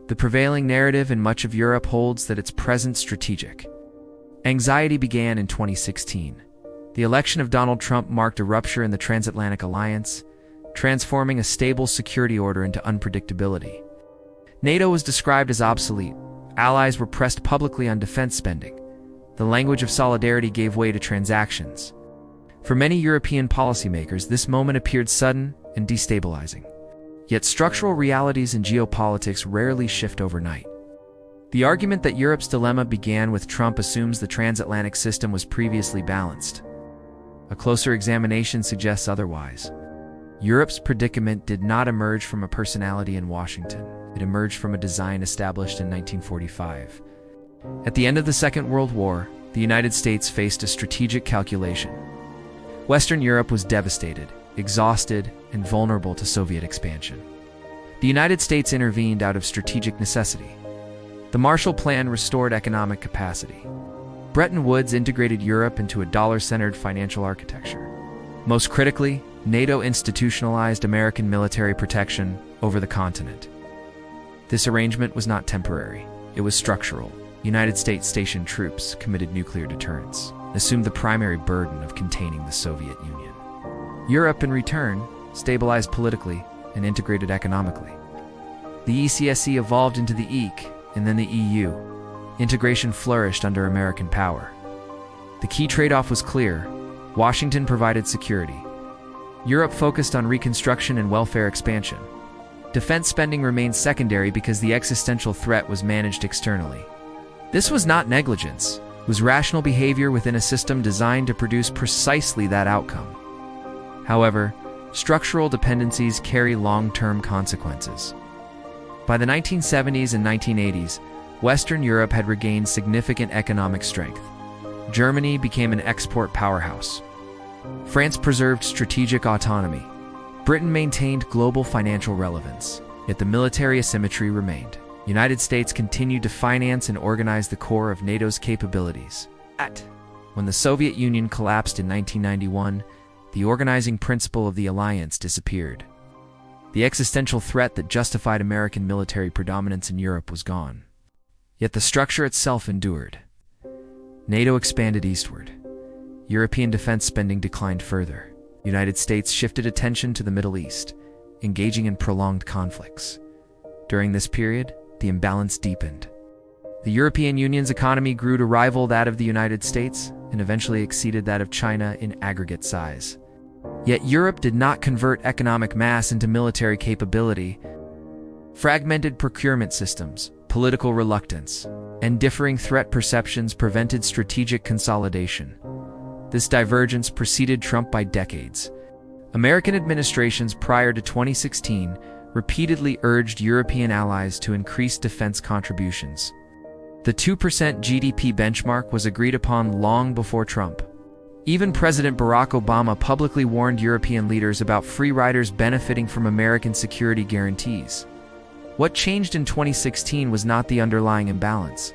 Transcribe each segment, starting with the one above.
The prevailing narrative in much of Europe holds that it's present strategic. Anxiety began in 2016. The election of Donald Trump marked a rupture in the Transatlantic alliance, transforming a stable security order into unpredictability. NATO was described as obsolete. Allies were pressed publicly on defense spending. The language of solidarity gave way to transactions. For many European policymakers, this moment appeared sudden and destabilizing. Yet structural realities in geopolitics rarely shift overnight. The argument that Europe's dilemma began with Trump assumes the transatlantic system was previously balanced. A closer examination suggests otherwise. Europe's predicament did not emerge from a personality in Washington. It emerged from a design established in 1945. At the end of the Second World War, the United States faced a strategic calculation. Western Europe was devastated, exhausted, and vulnerable to Soviet expansion. The United States intervened out of strategic necessity. The Marshall Plan restored economic capacity. Bretton Woods integrated Europe into a dollar-centered financial architecture. Most critically, NATO institutionalized American military protection over the continent. This arrangement was not temporary. It was structural. United States stationed troops, committed nuclear deterrence, assumed the primary burden of containing the Soviet Union. Europe, in return, stabilized politically and integrated economically. The ECSC evolved into the EEC and then the EU. Integration flourished under American power. The key trade-off was clear. Washington provided security. Europe focused on reconstruction and welfare expansion. Defense spending remained secondary because the existential threat was managed externally. This was not negligence. It was rational behavior within a system designed to produce precisely that outcome. However, structural dependencies carry long-term consequences. By the 1970s and 1980s, Western Europe had regained significant economic strength. Germany became an export powerhouse. France preserved strategic autonomy. Britain maintained global financial relevance, yet the military asymmetry remained. The United States continued to finance and organize the core of NATO's capabilities. When the Soviet Union collapsed in 1991, the organizing principle of the alliance disappeared. The existential threat that justified American military predominance in Europe was gone. Yet the structure itself endured. NATO expanded eastward. European defense spending declined further. The United States shifted attention to the Middle East, engaging in prolonged conflicts. During this period, the imbalance deepened. The European Union's economy grew to rival that of the United States and eventually exceeded that of China in aggregate size. Yet Europe did not convert economic mass into military capability. Fragmented procurement systems, political reluctance, and differing threat perceptions prevented strategic consolidation. This divergence preceded Trump by decades. American administrations prior to 2016 repeatedly urged European allies to increase defense contributions. The 2% GDP benchmark was agreed upon long before Trump. Even President Barack Obama publicly warned European leaders about free riders benefiting from American security guarantees. What changed in 2016 was not the underlying imbalance.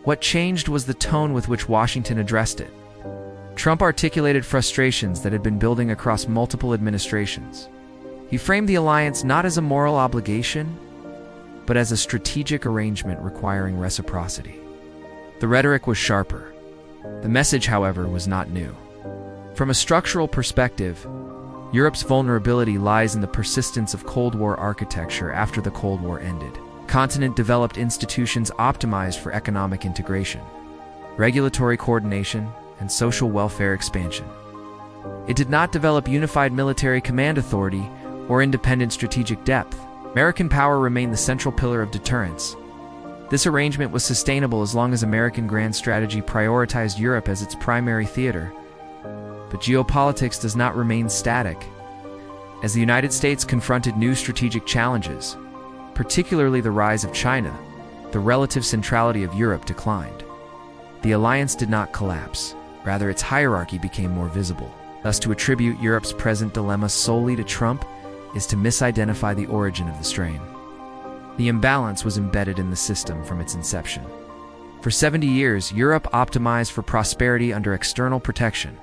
What changed was the tone with which Washington addressed it. Trump articulated frustrations that had been building across multiple administrations. He framed the alliance not as a moral obligation, but as a strategic arrangement requiring reciprocity. The rhetoric was sharper. The message, however, was not new. From a structural perspective, Europe's vulnerability lies in the persistence of Cold War architecture after the Cold War ended. The continent developed institutions optimized for economic integration, regulatory coordination, and social welfare expansion. It did not develop unified military command authority or independent strategic depth. American power remained the central pillar of deterrence. This arrangement was sustainable as long as American grand strategy prioritized Europe as its primary theater. But geopolitics does not remain static. As the United States confronted new strategic challenges, particularly the rise of China, the relative centrality of Europe declined. The alliance did not collapse. Rather, its hierarchy became more visible. Thus, to attribute Europe's present dilemma solely to Trump is to misidentify the origin of the strain. The imbalance was embedded in the system from its inception. For 70 years, Europe optimized for prosperity under external protection.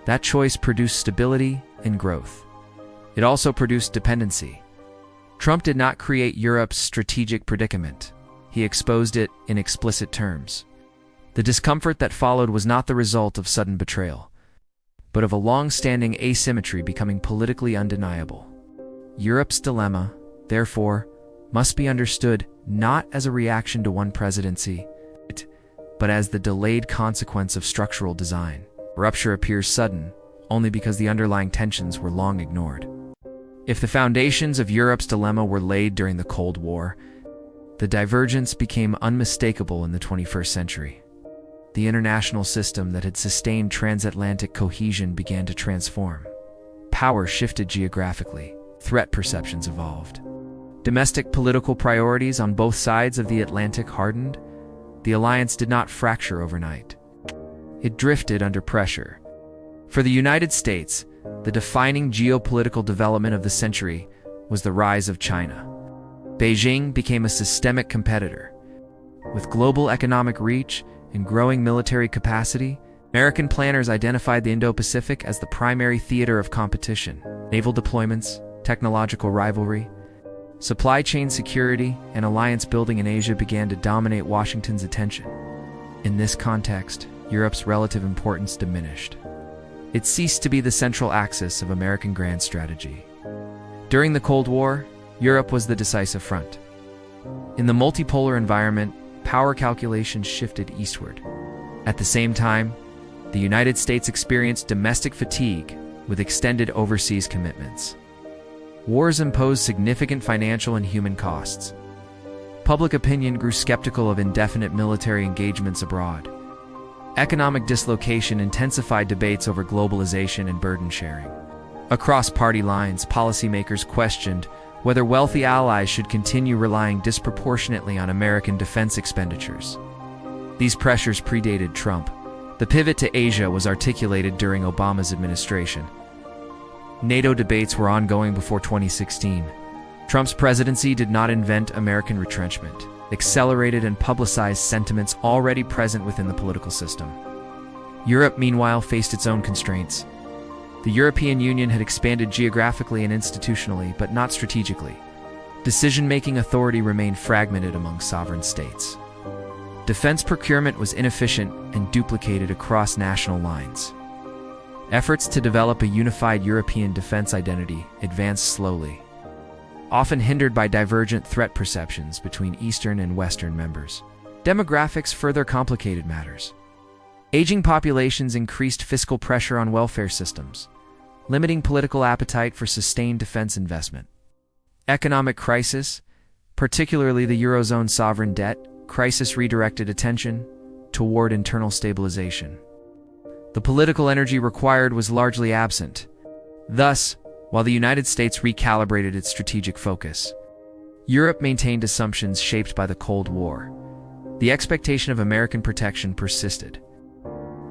That choice produced stability and growth. It also produced dependency. Trump did not create Europe's strategic predicament. He exposed it in explicit terms. The discomfort that followed was not the result of sudden betrayal, but of a long-standing asymmetry becoming politically undeniable. Europe's dilemma, therefore, must be understood not as a reaction to one presidency, but as the delayed consequence of structural design. Rupture appears sudden only because the underlying tensions were long ignored. If the foundations of Europe's dilemma were laid during the Cold War, the divergence became unmistakable in the 21st century. The international system that had sustained transatlantic cohesion began to transform. Power shifted geographically. Threat perceptions evolved. Domestic political priorities on both sides of the Atlantic hardened. The alliance did not fracture overnight. It drifted under pressure. For the United States, the defining geopolitical development of the century was the rise of China. Beijing became a systemic competitor. With global economic reach and growing military capacity, American planners identified the Indo-Pacific as the primary theater of competition. Naval deployments, technological rivalry, supply chain security, and alliance building in Asia began to dominate Washington's attention. In this context, Europe's relative importance diminished. It ceased to be the central axis of American grand strategy. During the Cold War, Europe was the decisive front. In the multipolar environment, power calculations shifted eastward. At the same time, the United States experienced domestic fatigue with extended overseas commitments. Wars imposed significant financial and human costs. Public opinion grew skeptical of indefinite military engagements abroad. Economic dislocation intensified debates over globalization and burden sharing. Across party lines, policymakers questioned whether wealthy allies should continue relying disproportionately on American defense expenditures. These pressures predated Trump. The pivot to Asia was articulated during Obama's administration. NATO debates were ongoing before 2016. Trump's presidency did not invent American retrenchment, accelerated and publicized sentiments already present within the political system. Europe, meanwhile, faced its own constraints. The European Union had expanded geographically and institutionally, but not strategically. Decision-making authority remained fragmented among sovereign states. Defense procurement was inefficient and duplicated across national lines. Efforts to develop a unified European defense identity advanced slowly, often hindered by divergent threat perceptions between Eastern and Western members. Demographics further complicated matters. Aging populations increased fiscal pressure on welfare systems, limiting political appetite for sustained defense investment. Economic crisis, particularly the Eurozone sovereign debt crisis, redirected attention toward internal stabilization. The political energy required was largely absent. Thus, while the United States recalibrated its strategic focus, Europe maintained assumptions shaped by the Cold War. The expectation of American protection persisted.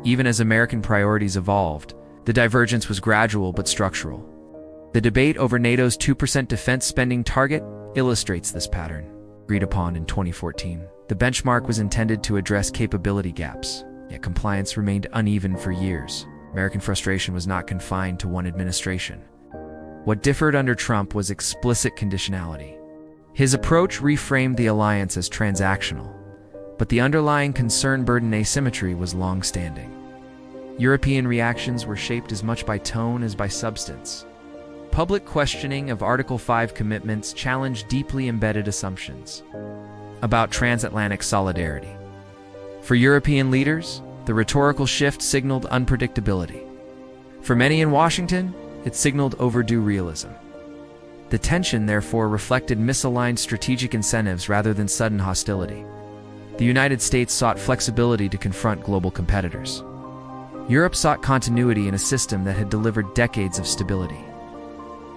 Even as American priorities evolved, the divergence was gradual but structural. The debate over NATO's 2% defense spending target illustrates this pattern. Agreed upon in 2014, the benchmark was intended to address capability gaps, yet compliance remained uneven for years. American frustration was not confined to one administration. What differed under Trump was explicit conditionality. His approach reframed the alliance as transactional, but the underlying concern-burden asymmetry was long-standing. European reactions were shaped as much by tone as by substance. Public questioning of Article 5 commitments challenged deeply embedded assumptions about transatlantic solidarity. For European leaders, the rhetorical shift signaled unpredictability. For many in Washington, it signaled overdue realism. The tension, therefore, reflected misaligned strategic incentives rather than sudden hostility. The United States sought flexibility to confront global competitors. Europe sought continuity in a system that had delivered decades of stability.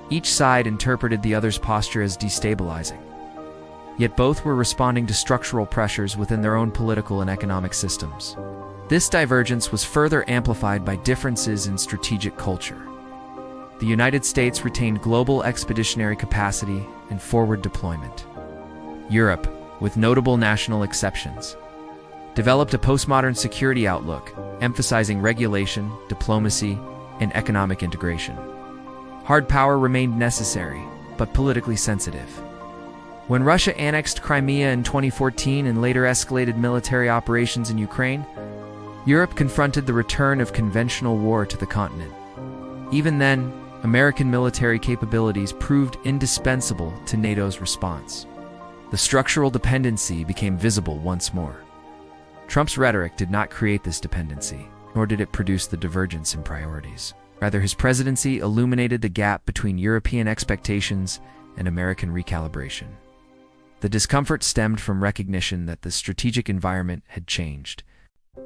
Each side interpreted the other's posture as destabilizing. Yet both were responding to structural pressures within their own political and economic systems. This divergence was further amplified by differences in strategic culture. The United States retained global expeditionary capacity and forward deployment. Europe, with notable national exceptions, developed a postmodern security outlook, emphasizing regulation, diplomacy, and economic integration. Hard power remained necessary, but but politically sensitive. When Russia annexed Crimea in 2014 and later escalated military operations in Ukraine, Europe confronted the return of conventional war to the continent. Even then, American military capabilities proved indispensable to NATO's response. The structural dependency became visible once more. Trump's rhetoric did not create this dependency, nor did it produce the divergence in priorities. Rather, his presidency illuminated the gap between European expectations and American recalibration. The discomfort stemmed from recognition that the strategic environment had changed,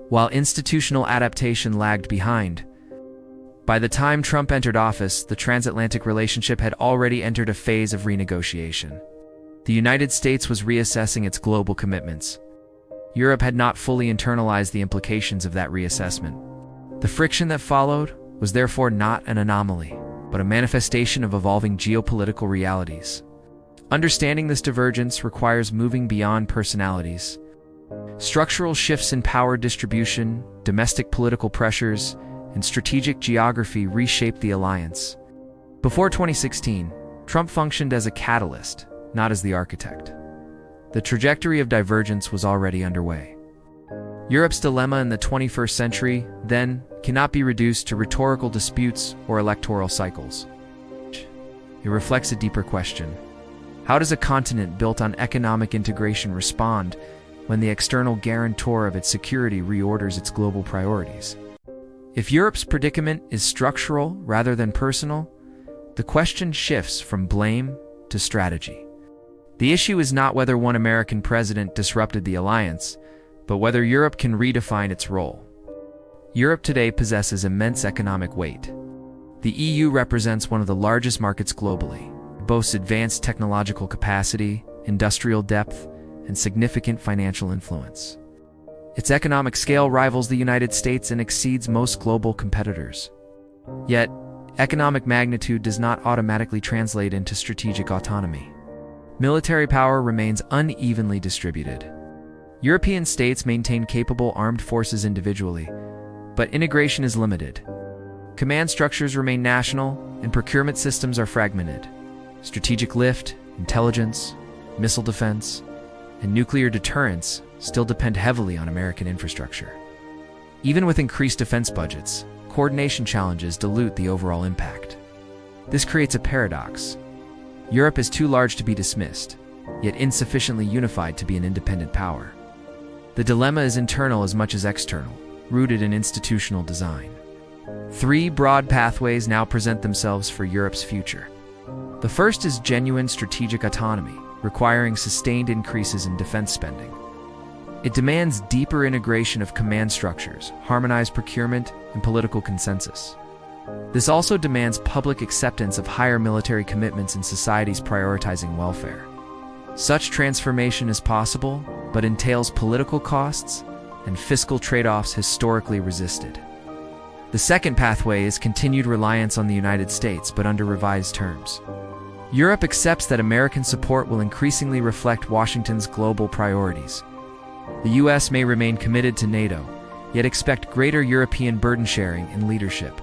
while institutional adaptation lagged behind. By the time Trump entered office, the transatlantic relationship had already entered a phase of renegotiation. The United States was reassessing its global commitments. Europe had not fully internalized the implications of that reassessment. The friction that followed was therefore not an anomaly, but a manifestation of evolving geopolitical realities. Understanding this divergence requires moving beyond personalities. Structural shifts in power distribution, domestic political pressures, and strategic geography reshaped the alliance. Before 2016, Trump functioned as a catalyst, not as the architect. The trajectory of divergence was already underway. Europe's dilemma in the 21st century, then, cannot be reduced to rhetorical disputes or electoral cycles. It reflects a deeper question. How does a continent built on economic integration respond when the external guarantor of its security reorders its global priorities? If Europe's predicament is structural rather than personal, the question shifts from blame to strategy. The issue is not whether one American president disrupted the alliance, but whether Europe can redefine its role. Europe today possesses immense economic weight. The EU represents one of the largest markets globally. It boasts advanced technological capacity, industrial depth, and significant financial influence. Its economic scale rivals the United States and exceeds most global competitors. Yet, economic magnitude does not automatically translate into strategic autonomy. Military power remains unevenly distributed. European states maintain capable armed forces individually, but integration is limited. Command structures remain national, and procurement systems are fragmented. Strategic lift, intelligence, missile defense, and nuclear deterrence still depend heavily on American infrastructure. Even with increased defense budgets, coordination challenges dilute the overall impact. This creates a paradox. Europe is too large to be dismissed, yet insufficiently unified to be an independent power. The dilemma is internal as much as external, rooted in institutional design. Three broad pathways now present themselves for Europe's future. The first is genuine strategic autonomy, requiring sustained increases in defense spending. It demands deeper integration of command structures, harmonized procurement, and political consensus. This also demands public acceptance of higher military commitments in societies prioritizing welfare. Such transformation is possible, but entails political costs and fiscal trade-offs historically resisted. The second pathway is continued reliance on the United States, but under revised terms. Europe accepts that American support will increasingly reflect Washington's global priorities. The U.S. may remain committed to NATO, yet expect greater European burden sharing and leadership.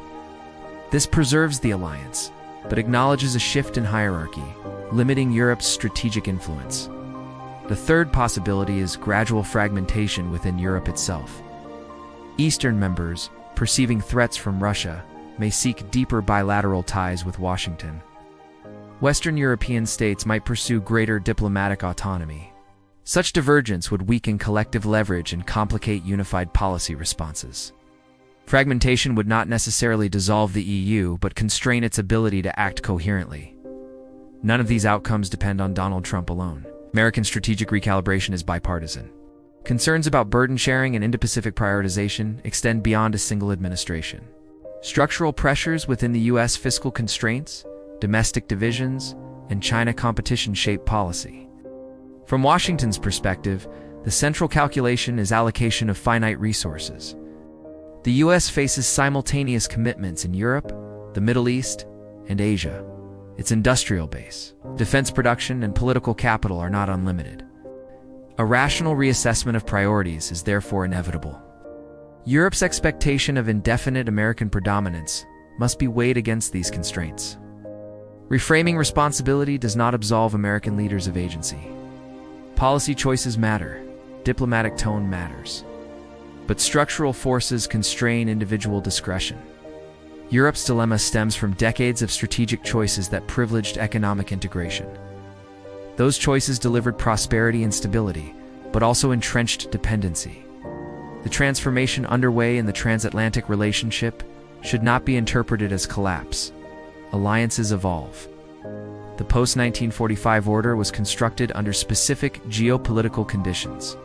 This preserves the alliance, but acknowledges a shift in hierarchy, limiting Europe's strategic influence. The third possibility is gradual fragmentation within Europe itself. Eastern members, perceiving threats from Russia, may seek deeper bilateral ties with Washington. Western European states might pursue greater diplomatic autonomy. Such divergence would weaken collective leverage and complicate unified policy responses. Fragmentation would not necessarily dissolve the EU, but constrain its ability to act coherently. None of these outcomes depend on Donald Trump alone. American strategic recalibration is bipartisan. Concerns about burden sharing and Indo-Pacific prioritization extend beyond a single administration. Structural pressures within the U.S. fiscal constraints, domestic divisions, and China competition shape policy. From Washington's perspective, the central calculation is allocation of finite resources. The U.S. faces simultaneous commitments in Europe, the Middle East, and Asia. Its industrial base, defense production, and political capital are not unlimited. A rational reassessment of priorities is therefore inevitable. Europe's expectation of indefinite American predominance must be weighed against these constraints. Reframing responsibility does not absolve American leaders of agency. Policy choices matter. Diplomatic tone matters. But structural forces constrain individual discretion. Europe's dilemma stems from decades of strategic choices that privileged economic integration. Those choices delivered prosperity and stability, but also entrenched dependency. The transformation underway in the transatlantic relationship should not be interpreted as collapse. Alliances evolve. The post-1945 order was constructed under specific geopolitical conditions.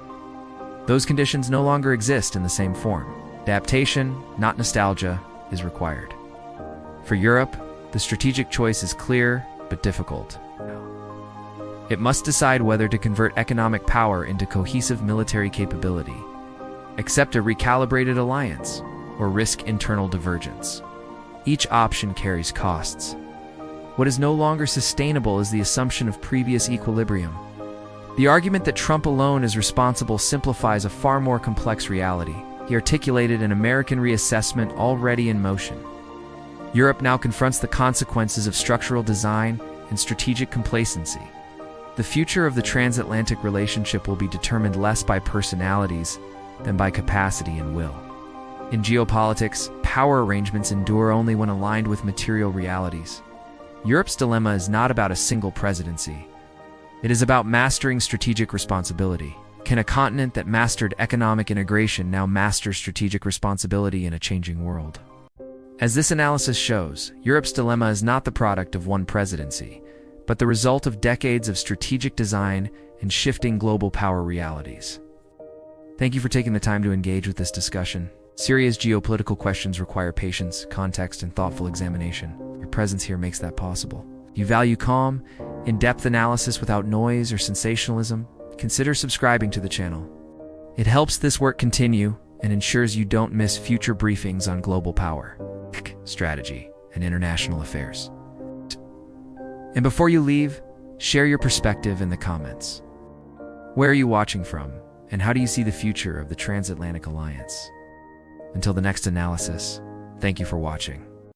Those conditions no longer exist in the same form. Adaptation, not nostalgia, is required. For Europe, the strategic choice is clear but difficult. It must decide whether to convert economic power into cohesive military capability, accept a recalibrated alliance, or risk internal divergence. Each option carries costs. What is no longer sustainable is the assumption of previous equilibrium. The argument that Trump alone is responsible simplifies a far more complex reality. He articulated an American reassessment already in motion. Europe now confronts the consequences of structural design and strategic complacency. The future of the transatlantic relationship will be determined less by personalities than by capacity and will. In geopolitics, power arrangements endure only when aligned with material realities. Europe's dilemma is not about a single presidency. It is about mastering strategic responsibility. Can a continent that mastered economic integration now master strategic responsibility in a changing world? As this analysis shows, Europe's dilemma is not the product of one presidency, but the result of decades of strategic design and shifting global power realities. Thank you for taking the time to engage with this discussion. Serious geopolitical questions require patience, context, and thoughtful examination. Your presence here makes that possible. If you value calm, in-depth analysis without noise or sensationalism, consider subscribing to the channel. It helps this work continue and ensures you don't miss future briefings on global power, strategy, and international affairs. And before you leave, share your perspective in the comments. Where are you watching from, and how do you see the future of the Transatlantic Alliance? Until the next analysis, thank you for watching.